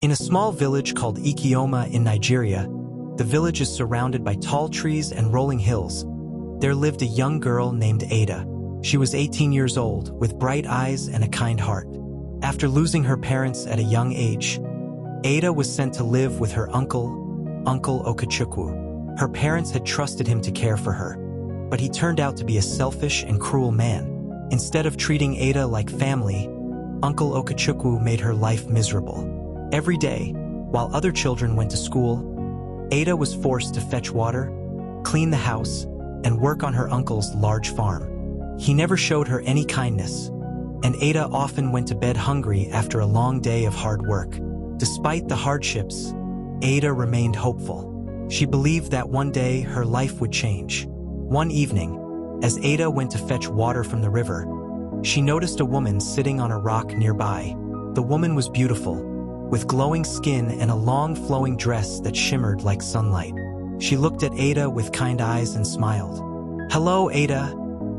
In a small village called Ikioma in Nigeria, the village is surrounded by tall trees and rolling hills. There lived a young girl named Ada. She was 18 years old, with bright eyes and a kind heart. After losing her parents at a young age, Ada was sent to live with her Uncle Okechukwu. Her parents had trusted him to care for her, but he turned out to be a selfish and cruel man. Instead of treating Ada like family, Uncle Okechukwu made her life miserable. Every day, while other children went to school, Ada was forced to fetch water, clean the house, and work on her uncle's large farm. He never showed her any kindness, and Ada often went to bed hungry after a long day of hard work. Despite the hardships, Ada remained hopeful. She believed that one day her life would change. One evening, as Ada went to fetch water from the river, she noticed a woman sitting on a rock nearby. The woman was beautiful, with glowing skin and a long flowing dress that shimmered like sunlight. She looked at Ada with kind eyes and smiled. "Hello, Ada,"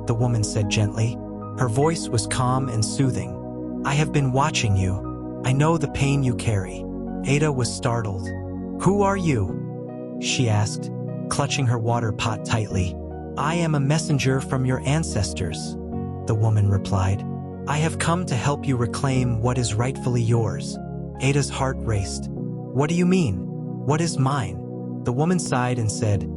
the woman said gently. Her voice was calm and soothing. "I have been watching you. I know the pain you carry." Ada was startled. "Who are you?" she asked, clutching her water pot tightly. "I am a messenger from your ancestors," the woman replied. "I have come to help you reclaim what is rightfully yours." Ada's heart raced. "What do you mean? What is mine?" The woman sighed and said,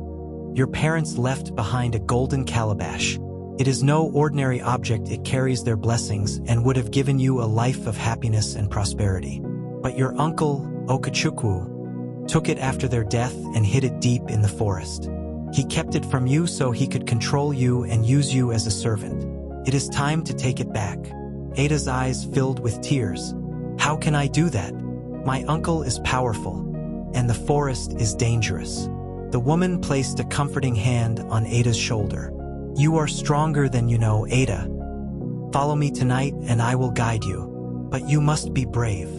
"Your parents left behind a golden calabash. It is no ordinary object. It carries their blessings and would have given you a life of happiness and prosperity. But your uncle, Okechukwu, took it after their death and hid it deep in the forest. He kept it from you so he could control you and use you as a servant. It is time to take it back." Ada's eyes filled with tears. "How can I do that? My uncle is powerful, and the forest is dangerous." The woman placed a comforting hand on Ada's shoulder. "You are stronger than you know, Ada. Follow me tonight and I will guide you. But you must be brave."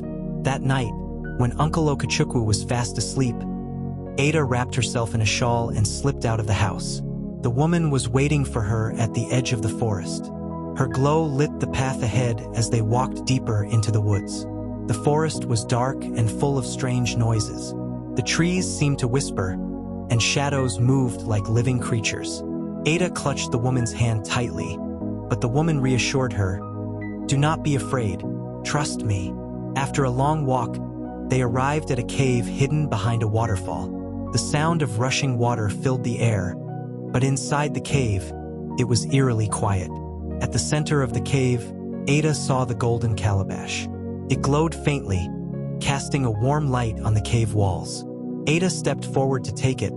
That night, when Uncle Okechukwu was fast asleep, Ada wrapped herself in a shawl and slipped out of the house. The woman was waiting for her at the edge of the forest. Her glow lit the path ahead as they walked deeper into the woods. The forest was dark and full of strange noises. The trees seemed to whisper, and shadows moved like living creatures. Ada clutched the woman's hand tightly, but the woman reassured her, "Do not be afraid. Trust me." After a long walk, they arrived at a cave hidden behind a waterfall. The sound of rushing water filled the air, but inside the cave, it was eerily quiet. At the center of the cave, Ada saw the golden calabash. It glowed faintly, casting a warm light on the cave walls. Ada stepped forward to take it,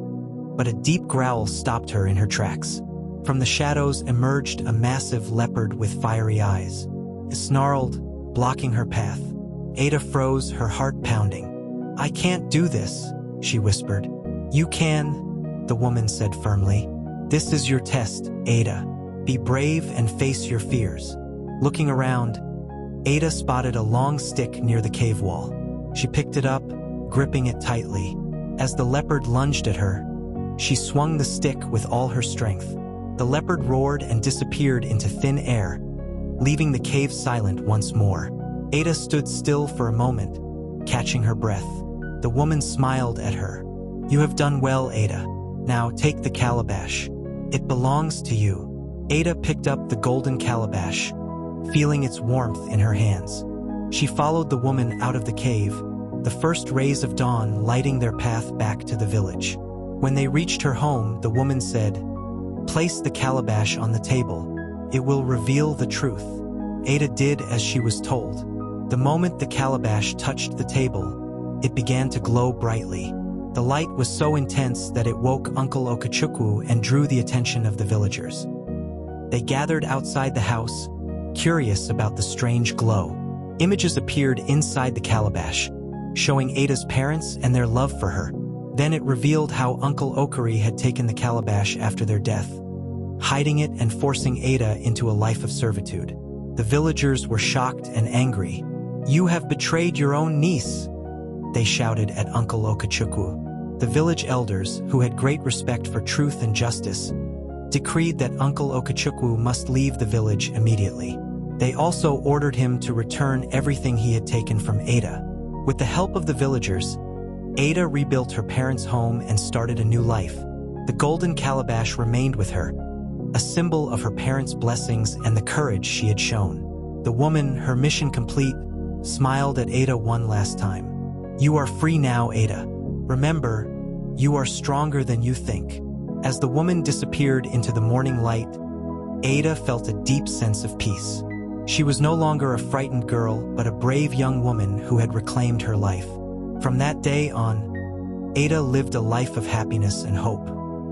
but a deep growl stopped her in her tracks. From the shadows emerged a massive leopard with fiery eyes. It snarled, blocking her path. Ada froze, her heart pounding. "I can't do this," she whispered. "You can," the woman said firmly. "This is your test, Ada. Be brave and face your fears." Looking around, Ada spotted a long stick near the cave wall. She picked it up, gripping it tightly. As the leopard lunged at her, she swung the stick with all her strength. The leopard roared and disappeared into thin air, leaving the cave silent once more. Ada stood still for a moment, catching her breath. The woman smiled at her. "You have done well, Ada. Now take the calabash. It belongs to you." Ada picked up the golden calabash, feeling its warmth in her hands. She followed the woman out of the cave, the first rays of dawn lighting their path back to the village. When they reached her home, the woman said, "Place the calabash on the table. It will reveal the truth." Ada did as she was told. The moment the calabash touched the table, it began to glow brightly. The light was so intense that it woke Uncle Okechukwu and drew the attention of the villagers. They gathered outside the house, curious about the strange glow. Images appeared inside the calabash, showing Ada's parents and their love for her. Then it revealed how Uncle Okari had taken the calabash after their death, hiding it and forcing Ada into a life of servitude. The villagers were shocked and angry. "You have betrayed your own niece," they shouted at Uncle Okechukwu. The village elders, who had great respect for truth and justice, decreed that Uncle Okechukwu must leave the village immediately. They also ordered him to return everything he had taken from Ada. With the help of the villagers, Ada rebuilt her parents' home and started a new life. The golden calabash remained with her, a symbol of her parents' blessings and the courage she had shown. The woman, her mission complete, smiled at Ada one last time. "You are free now, Ada. Remember, you are stronger than you think." As the woman disappeared into the morning light, Ada felt a deep sense of peace. She was no longer a frightened girl, but a brave young woman who had reclaimed her life. From that day on, Ada lived a life of happiness and hope.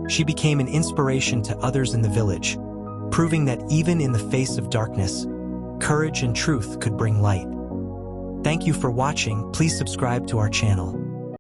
She became an inspiration to others in the village, proving that even in the face of darkness, courage and truth could bring light. Thank you for watching. Please subscribe to our channel.